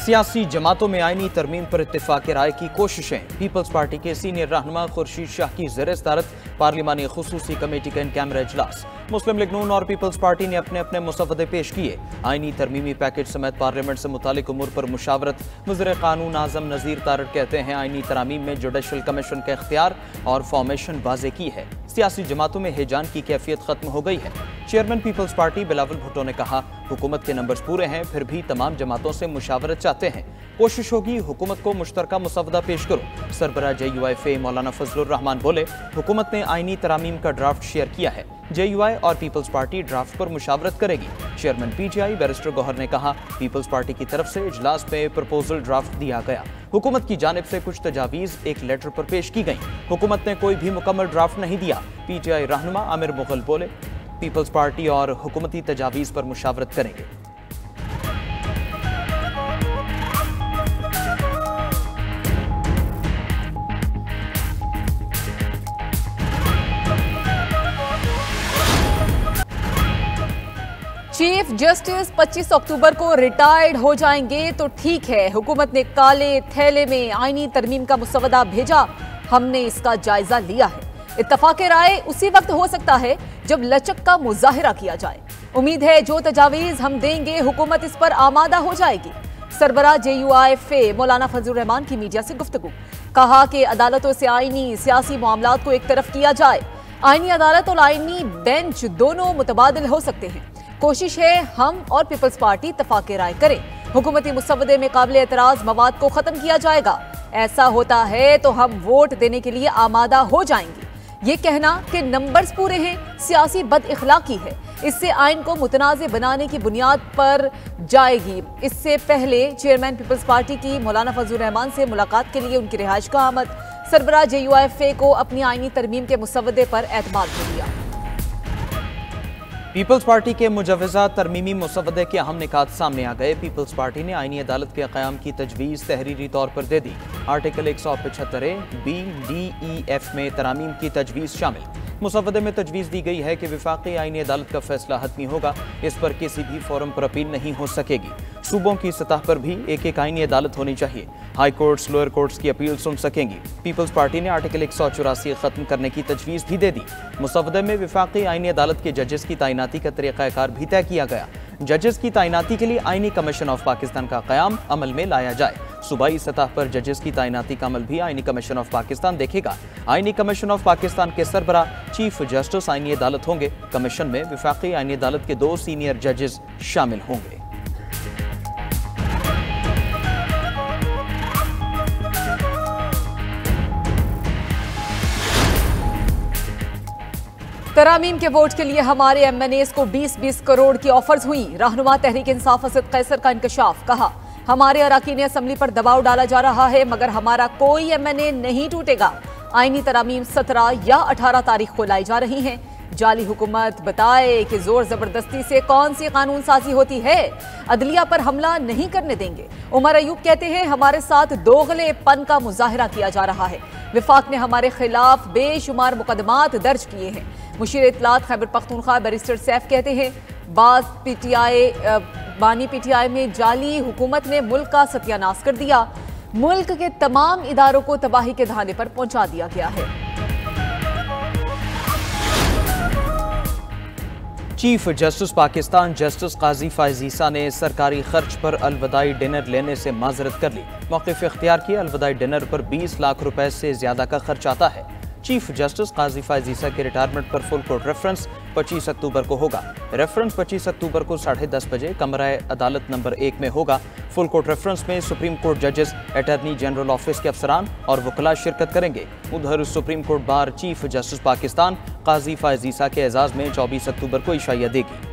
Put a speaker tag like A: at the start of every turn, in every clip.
A: सियासी जमातों में आईनी तरमीम पर इत्तेफाक राय की कोशिशें। पीपल्स पार्टी के सीनियर रहनुमा खुर्शीद शाह की ज़ेर-ए-सदारत पार्लिमानी खुसूसी कमेटी का इन कैमरा इजलास। मुस्लिम लीग नून और पीपल्स पार्टी ने अपने अपने मुसवदे पेश किए। आईनी तरमीमी पैकेज समेत पार्लियामेंट से मुतालिक उमूर पर मुशावरत। वज़ीर कानून आज़म नज़ीर तारड़ कहते हैं आईनी तरामीम में जुडिशल कमीशन का इख्तियार और फॉर्मेशन वाज़े की है। सियासी जमातों में हिजान की कैफियत खत्म हो गई है। Chairman Peoples Party Bilawal Bhutto ने कहा हुकूमत के नंबर्स पूरे हैं, फिर भी तमाम जमातों से मुशावरत चाहते हैं। कोशिश होगी हुकूमत को मुश्तरका मुसवदा पेश करो। सरबरा JUIFA मौलाना फजलुर रहमान बोले हुकूमत ने आईनी तरामीम का ड्राफ्ट शेयर किया है। JUI और पीपल्स पार्टी ड्राफ्ट पर मुशावरत करेगी। चेयरमैन PTI बैरिस्टर गौहर ने कहा पीपल्स पार्टी की तरफ से इजलास में प्रपोजल ड्राफ्ट दिया गया। हुकूमत की जानिब से कुछ तजावीज़ एक लेटर पर पेश की गई। हुकूमत ने कोई भी मुकम्मल ड्राफ्ट नहीं दिया। PTI रहनुमा आमिर मुगल बोले पीपल्स पार्टी और हुकूमती तजावीज़ पर मुशावरत करेंगे।
B: चीफ जस्टिस 25 अक्टूबर को रिटायर्ड हो जाएंगे तो ठीक है। हुकूमत ने काले थैले में आईनी तरमीम का मुसवदा भेजा, हमने इसका जायजा लिया है। इत्तफाक राय उसी वक्त हो सकता है जब लचक का मुजाहिरा किया जाए। उम्मीद है जो तजावीज हम देंगे हुकूमत इस पर आमादा हो जाएगी। सरबरा JUIFA मौलाना फजलुर रहमान की मीडिया से गुफ्तगू। कहा कि अदालतों से आईनी सियासी मामलात को एक तरफ किया जाए। आईनी अदालत और आईनी बेंच दोनों मुतबादिल हो सकते हैं। कोशिश है हम और पीपल्स पार्टी इत्तफाक राय करें। हुकूमती मुसवदे में काबिल एतराज मवाद को खत्म किया जाएगा। ऐसा होता है तो हम वोट देने के लिए आमादा हो जाएंगे। ये कहना कि नंबर्स पूरे हैं सियासी बदइखलाकी है। इससे आइन को मुतनाज़ बनाने की बुनियाद पर जाएगी। इससे पहले चेयरमैन पीपल्स पार्टी की मौलाना फजलुर रहमान से मुलाकात के लिए उनकी रिहाइश का आमद। सरबरा JUIFA को अपनी आइनी तरमीम के मुसवदे पर एतमाद हो दिया।
A: पीपल्स पार्टी के मुजवजा तरमीमी मुसवदे के अहम निकात सामने आ गए। पीपल्स पार्टी ने आईनी अदालत के क़याम की तजवीज़ तहरीरी तौर पर दे दी। Article 175A, B, D, E, F में तरामीम की तजवीज़ शामिल। मुसवदे में तजवीज़ दी गई है कि विफाक़ी आईनी अदालत का फैसला हतमी होगा। इस पर किसी भी फोरम पर अपील नहीं हो सकेगी। सूबों की सतह पर भी एक एक आईनी अदालत होनी चाहिए। हाई कोर्ट्स, लोअर कोर्ट्स की अपील सुन सकेंगी। पीपल्स पार्टी ने आर्टिकल 184 ख़त्म करने की तजवीज़ भी दे दी। मुसवदे में विफाक़ी आईनी अदालत के जजेस की तैनाती का तरीक़ाकार भी तय किया गया। जजेस की तैनाती के लिए आईनी कमीशन ऑफ पाकिस्तान का क़याम अमल में लाया जाए। सूबाई सतह पर जजेस की तैनाती का अमल भी आईनी कमीशन ऑफ पाकिस्तान देखेगा। आईनी कमीशन ऑफ पाकिस्तान के सरबरा चीफ जस्टिस आईनी अदालत होंगे। कमीशन में विफाक़ी आईनी अदालत के 2 सीनियर जजेस शामिल होंगे।
B: तरामीम के वोट के लिए हमारे MNAs को 20-20 करोड़ की ऑफर्स हुई। रहनुमा तहरीक इंसाफ असद कैसर का इंकशाफ। कहा हमारे अराकीन असम्बली पर दबाव डाला जा रहा है मगर हमारा कोई MNA नहीं टूटेगा। आईनी तरामीम 17 या 18 तारीख को लाई जा रही हैं। जाली हुकूमत बताए कि जोर जबरदस्ती से कौन सी कानून साजी होती है। अदलिया पर हमला नहीं करने देंगे। उमर अयूब कहते हैं हमारे साथ दोगलेपन का मुजाहिरा किया जा रहा है। विफाक ने हमारे खिलाफ बेशुमार मुकदमात दर्ज किए हैं। मुशीर इत्तलात खैबर पख्तूनख्वा बैरिस्टर सैफ कहते हैं बानी PTI में जाली हुकूमत ने मुल्क का सत्यानाश कर दिया। मुल्क के तमाम इदारों को तबाही के धाने पर पहुंचा दिया गया है।
A: चीफ जस्टिस पाकिस्तान जस्टिस काजी फायज ईसा ने सरकारी खर्च पर अलविदाई डिनर लेने से माजरत कर ली। मौक़िफ़ इख्तियार किया अलविदाई डिनर पर 20 लाख रुपए से ज्यादा का खर्च आता है। चीफ जस्टिस काजी फायज ईसा के रिटायरमेंट पर फुल कोर्ट रेफरेंस 25 अक्टूबर को होगा। रेफरेंस 25 अक्टूबर को 10:30 बजे कमरा अदालत नंबर 1 में होगा। फुल कोर्ट रेफरेंस में सुप्रीम कोर्ट जजेस, अटॉर्नी जनरल ऑफिस के अफसरान और वकला शिरकत करेंगे। उधर supreme court bar chief justice Pakistan काजी फायज ईसा के एजाज में 24 अक्टूबर को इशाया देगी।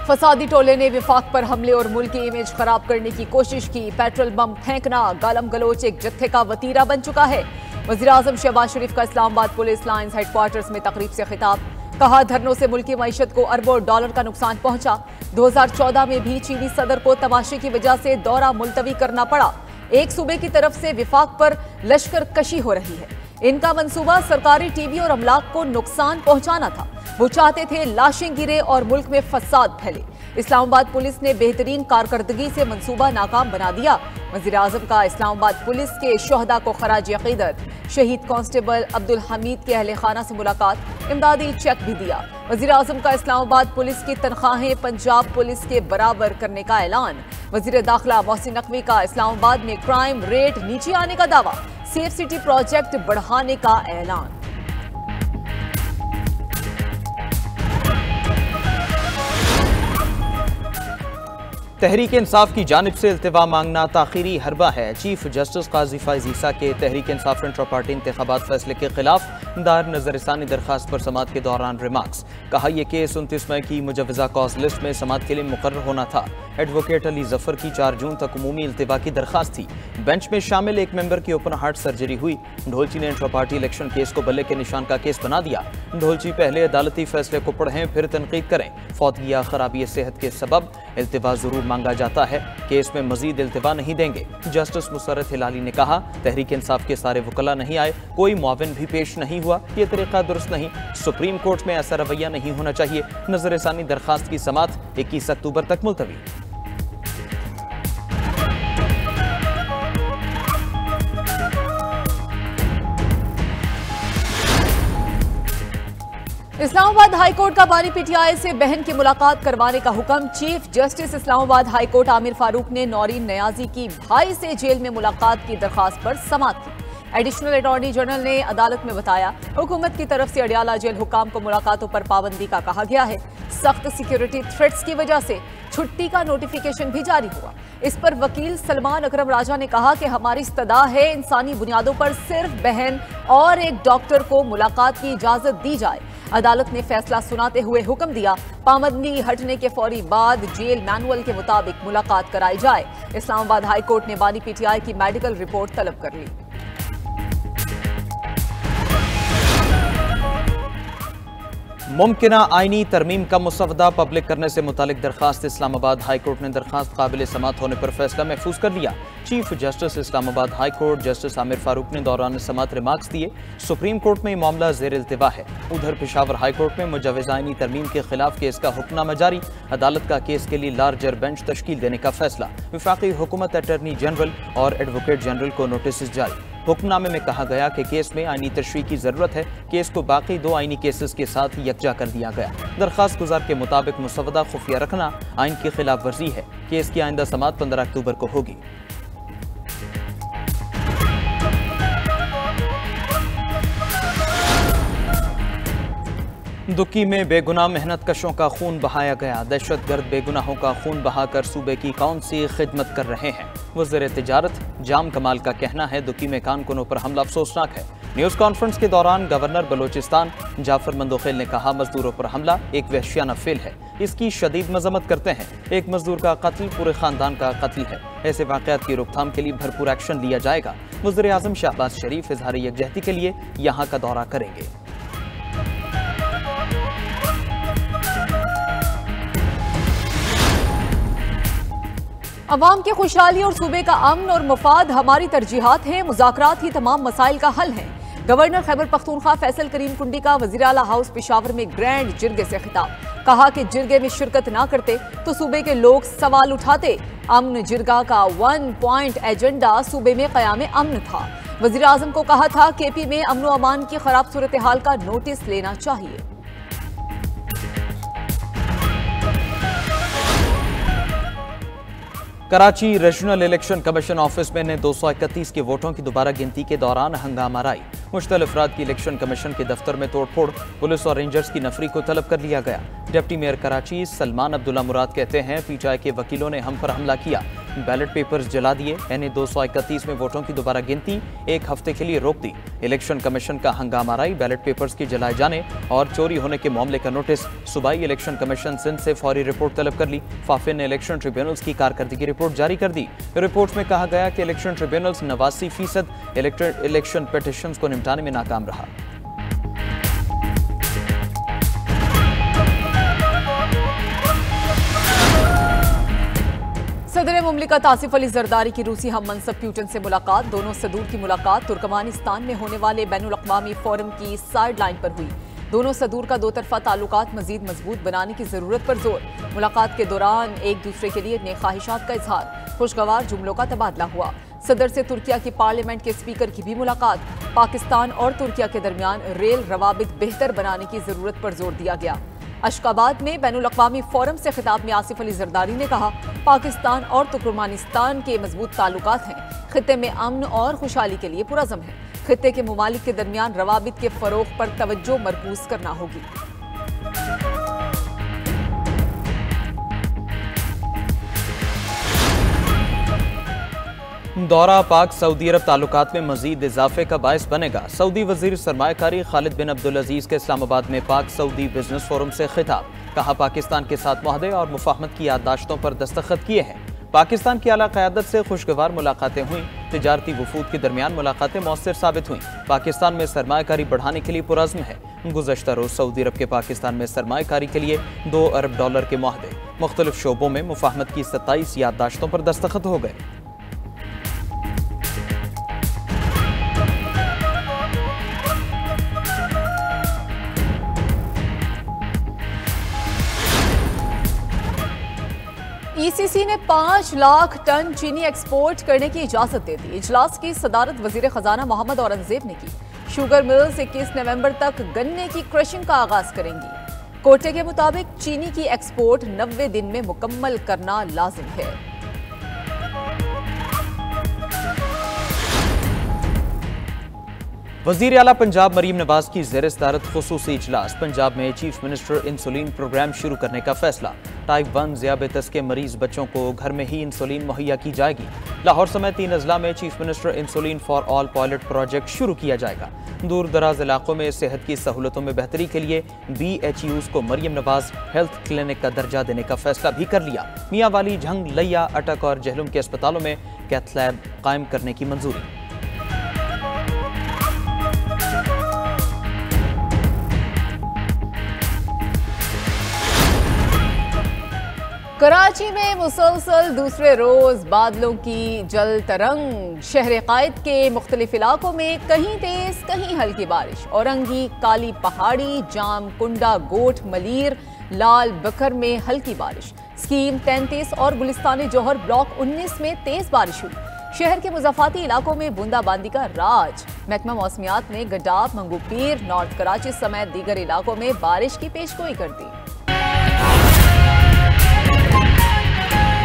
B: फसादी टोले ने विफाक पर हमले और मुल्क की इमेज खराब करने की कोशिश की। पेट्रोल बम फेंकना गालम गलोच एक जत्थे का वतीरा बन चुका है। वज़ीर आज़म शहबाज शरीफ का इस्लामाबाद पुलिस लाइन्स हेडक्वार्टर्स में तकरीब से खिताब। कहा धरनों से मुल्क की मईशत को अरबों डॉलर का नुकसान पहुंचा। 2014 में भी चीनी सदर को तमाशे की वजह से दौरा मुलतवी करना पड़ा। एक सूबे की तरफ से विफाक पर लश्कर कशी हो रही है। इनका मंसूबा सरकारी टीवी और अमलाक को नुकसान पहुंचाना था। वो चाहते थे लाशें गिरे और मुल्क में फसाद फैले। इस्लामाबाद पुलिस ने बेहतरीन कारकर्दगी से मंसूबा नाकाम बना दिया। वजीर आजम का इस्लामाबाद पुलिस के शोहदा को खराज अकीदत। शहीद कांस्टेबल अब्दुल हमीद के अहले खाना से मुलाकात, इमदादी चेक भी दिया। वजीर आजम का इस्लामाबाद पुलिस की तनख्वाहें पंजाब पुलिस के बराबर करने का ऐलान। वजीर दाखिला मोहसिन नकवी का इस्लामाबाद में क्राइम रेट नीचे आने का दावा। सेफ सिटी प्रोजेक्ट बढ़ाने का ऐलान।
A: तहरीक इंसाफ की जानिब से इल्तिवा मांगना ताखीरी हरबा है। चीफ जस्टिस काजी फैज ईसा के तहरीक इंसाफ इंट्रा पार्टी इंतखाबात फैसले के खिलाफ दायर नजरसानी दरखास्त पर समात के दौरान रिमार्क्स। कहा यह केस 29 मई की मुजवजा कॉज लिस्ट में समात के लिए मुकर्रर होना था। एडवोकेट अली जफर की 4 जून तक उमूमी इल्तिवा की दरखास्त थी। बेंच में शामिल एक मेंबर की ओपन हार्ट सर्जरी हुई। ढोलची ने इंट्रा पार्टी इलेक्शन केस को बल्ले के निशान का केस बना दिया। ढोलची पहले अदालती फैसले को पढ़ें फिर तनकीद करें। फौतगी या खराबी सेहत के सबब इल्तिवा जरूर मांगा जाता है, केस में मजीद इल्तिवा नहीं देंगे। जस्टिस मुसर्रत हिलाली ने कहा तहरीक इंसाफ के सारे वकला नहीं आए, कोई मुआविन भी पेश नहीं हुआ, ये तरीका दुरुस्त नहीं। सुप्रीम कोर्ट में ऐसा रवैया नहीं होना चाहिए। नजरसानी दरखास्त की समात 21 अक्टूबर तक मुलतवी।
B: इस्लामाबाद हाईकोर्ट का बानी पीटीआई से बहन की मुलाकात करवाने का हुक्म। Chief justice Islamabad high court Aamir Farooq ने नौरीन नियाजी की भाई से जेल में मुलाकात की दरखास्त पर समात की। एडिशनल अटॉर्नी जनरल ने अदालत में बताया हुकूमत की तरफ से अडियाला जेल हुकाम को मुलाकातों पर पाबंदी का कहा गया है। सख्त सिक्योरिटी थ्रेट्स की वजह से छुट्टी का नोटिफिकेशन भी जारी हुआ। इस पर वकील सलमान अकरम राजा ने कहा कि हमारी इस्तदा है इंसानी बुनियादों पर सिर्फ बहन और एक डॉक्टर को मुलाकात की इजाजत दी जाए। अदालत ने फैसला सुनाते हुए हुक्म दिया पाबंदी हटने के फौरी बाद जेल मैनुअल के मुताबिक मुलाकात कराई जाए। इस्लामाबाद हाईकोर्ट ने बानी पीटीआई की मेडिकल रिपोर्ट तलब कर ली।
A: मुमकिना आईनी तरमीम का मुसवदा पब्लिक करने से मुतालिक दरखास्त। इस्लामाबाद हाईकोर्ट ने दरखास्त काबिल समात होने पर फैसला महफूज कर लिया। Chief justice Islamabad high court justice Aamir Farooq ने दौरान समात रिमार्क्स दिए। सुप्रीम कोर्ट में मामला जेर इल्तिवा है। उधर पेशावर हाईकोर्ट में मुजवज़ आईनी तरमीम के खिलाफ केस का हुक्मनामा जारी। अदालत का केस के लिए लार्जर बेंच तश्कील देने का फैसला। वफाकी हुकूमत अटॉर्नी जनरल और एडवोकेट जनरल को नोटिस जारी। हुक्मनामे में कहा गया कि केस में आईनी तशरीह की जरूरत है। केस को बाकी 2 आईनी केसेस के साथ यकजा कर दिया गया। दरखास्त गुजार के मुताबिक मुसवदा खुफिया रखना आइन की खिलाफ वर्जी है। केस की आइंदा समात 15 अक्टूबर को होगी। दुक्की में बेगुनाह मेहनत कशों का खून बहाया गया। दहशतगर्द बेगुनाहों का खून बहाकर सूबे की कौन सी खिदमत कर रहे हैं। वज़ीर तिजारत जाम कमाल का कहना है दुक्की में कारकुनों पर हमला अफसोसनाक है। न्यूज़ कॉन्फ्रेंस के दौरान गवर्नर बलोचिस्तान जाफर मंदोखेल ने कहा मजदूरों पर हमला एक वहशियाना फेल है, इसकी शदीद मजम्मत करते हैं। एक मजदूर का कत्ल पूरे खानदान का कत्ल है। ऐसे वाक़यात की रोकथाम के लिए भरपूर एक्शन लिया जाएगा। वज़ीर आज़म शहबाज शरीफ इजहार यकजहती के लिए यहाँ का दौरा करेंगे।
B: अवाम की खुशहाली और सूबे का अमन और मफाद हमारी तरजीहात हैं। मुज़ाकरात ही तमाम मसाइल का हल है। गवर्नर खैबर पख्तूनख्वा फैसल करीम कुंडी का वज़ीर आला हाउस पेशावर में ग्रैंड जिरगे से खिताब। कहा कि जिरगे में शिरकत ना करते तो सूबे के लोग सवाल उठाते। अमन जिरगा का 1 पॉइंट एजेंडा सूबे में क़याम अमन था। वज़ीर आज़म को कहा था केपी में अमन व अमान की खराब सूरत हाल का नोटिस लेना चाहिए।
A: Karachi regional election commission office में ने 231 के वोटों की दोबारा गिनती के दौरान हंगामा राई। मुश्तलिल अफराद की इलेक्शन कमीशन के दफ्तर में तोड़फोड़, पुलिस और रेंजर्स की नफरी को तलब कर लिया गया। डिप्टी मेयर कराची सलमान अब्दुल्ला मुराद कहते हैं पीटीआई के वकीलों ने हम पर हमला किया, बैलेट पेपर्स जला दिए। यानी 231 में वोटों की दोबारा गिनती 1 हफ्ते के लिए रोक दी। इलेक्शन कमीशन का हंगामा राई, बैलेट पेपर्स के जलाए जाने और चोरी होने के मामले का नोटिस। सूबाई इलेक्शन कमीशन सिंध से फौरी रिपोर्ट तलब कर ली। फाफिन ने इलेक्शन ट्रिब्यूनल्स की कारकर्दगी रिपोर्ट जारी कर दी। रिपोर्ट में कहा गया कि इलेक्शन ट्रिब्यूनल्स 89% इलेक्शन पिटिशंस को निपटाने में नाकाम रहा।
B: सदर मुमलिकत आसिफ अली जरदारी की रूसी हम मनसब प्यूटन से मुलाकात। दोनों सदूर की मुलाकात तुर्कमानिस्तान में होने वाले बैनुल अक़वामी फोरम की साइड लाइन पर हुई। दोनों सदूर का दो तरफा ताल्लुकात मजीद मजबूत बनाने की जरूरत पर जोर। मुलाकात के दौरान एक दूसरे के लिए नेक ख्वाहिशात का इजहार, खुशगवार जुमलों का तबादला हुआ। सदर से तुर्किया की पार्लियामेंट के स्पीकर की भी मुलाकात। पाकिस्तान और तुर्किया के दरमियान रेल रवाबित बेहतर बनाने की जरूरत पर जोर दिया गया। अशकाबाद में बैनुल अक़वामी फोरम से खिताब में आसिफ अली जरदारी ने कहा, पाकिस्तान और तुर्कमानिस्तान के मजबूत ताल्लुकात हैं। खित्ते में अमन और खुशहाली के लिए पुरअज़्म है। खित्ते के मुमालिक के दरमियान रवाबित के फरोग पर तवज्जो मरकूज करना होगी।
A: दौरा पाक सऊदी अरब ताल्लुकात में मजीद इजाफे का बायस बनेगा। सऊदी वजीर सरमायाकारी खालिद बिन अब्दुल अजीज के इस्लामाबाद में पाक सऊदी बिजनेस फोरम से खिताब। कहा, पाकिस्तान के साथ मुआहदे और मुफाहमत की याददाश्तों पर दस्तखत किए हैं। पाकिस्तान की आला क़यादत से खुशगवार मुलाकातें हुई। तिजारती वफूद के दरमियान मुलाकातें मौसर साबित हुई। पाकिस्तान में सरमायाकारी बढ़ाने के लिए पुरअज़्म है। गुज़श्ता रोज़ सऊदी अरब के पाकिस्तान में सरमायाकारी के लिए $2 अरब के मुआहदे। मुख्तलिफ शोबों में मुफाहमत की 27 याददाश्तों पर दस्तखत हो गए।
B: ईसीसी ने 5 लाख टन चीनी एक्सपोर्ट करने की इजाजत दे दी। इजलास की सदारत वजीर खजाना मोहम्मद औरंगजेब ने की। शुगर मिल्स 21 नवंबर तक गन्ने की क्रशिंग का आगाज करेंगी। कोटे के मुताबिक चीनी की एक्सपोर्ट 90 दिन में मुकम्मल करना लाजिम है।
A: वज़ीर आला पंजाब मरीम नवाज की ज़ेर सदारत खुसूसी इजलास। पंजाब में चीफ मिनिस्टर इंसुलिन प्रोग्राम शुरू करने का फैसला। टाइप 1 ज़ियाबेतस के मरीज बच्चों को घर में ही इंसुलिन मुहैया की जाएगी। लाहौर समेत 3 अजला में chief minister insulin for all pilot project शुरू किया जाएगा। दूर दराज इलाकों में सेहत की सहूलतों में बेहतरी के लिए BHUs को मरीम नवाज हेल्थ क्लिनिक का दर्जा देने का फैसला भी कर लिया। मियाँ वाली, झंग, लैया, अटक और जहलुम के अस्पतालों में कैथ लैब कायम करने की मंजूरी।
B: कराची में मुसलसल दूसरे रोज बादलों की जल तरंग। शहर कायद के मुख्तलिफ इलाकों में कहीं तेज कहीं हल्की बारिश। औरंगी, काली पहाड़ी, जाम कुंडा, गोट, मलीर, लाल बकर में हल्की बारिश। स्कीम 33 और गुलिस्तान जौहर ब्लॉक 19 में तेज बारिश हुई। शहर के मुज़ाफ़ाती इलाकों में बूंदाबांदी का राज। महकमा मौसमियात ने गडाब, मंगूपीर, नॉर्थ कराची समेत दीगर इलाकों में बारिश की पेशगोई कर दी।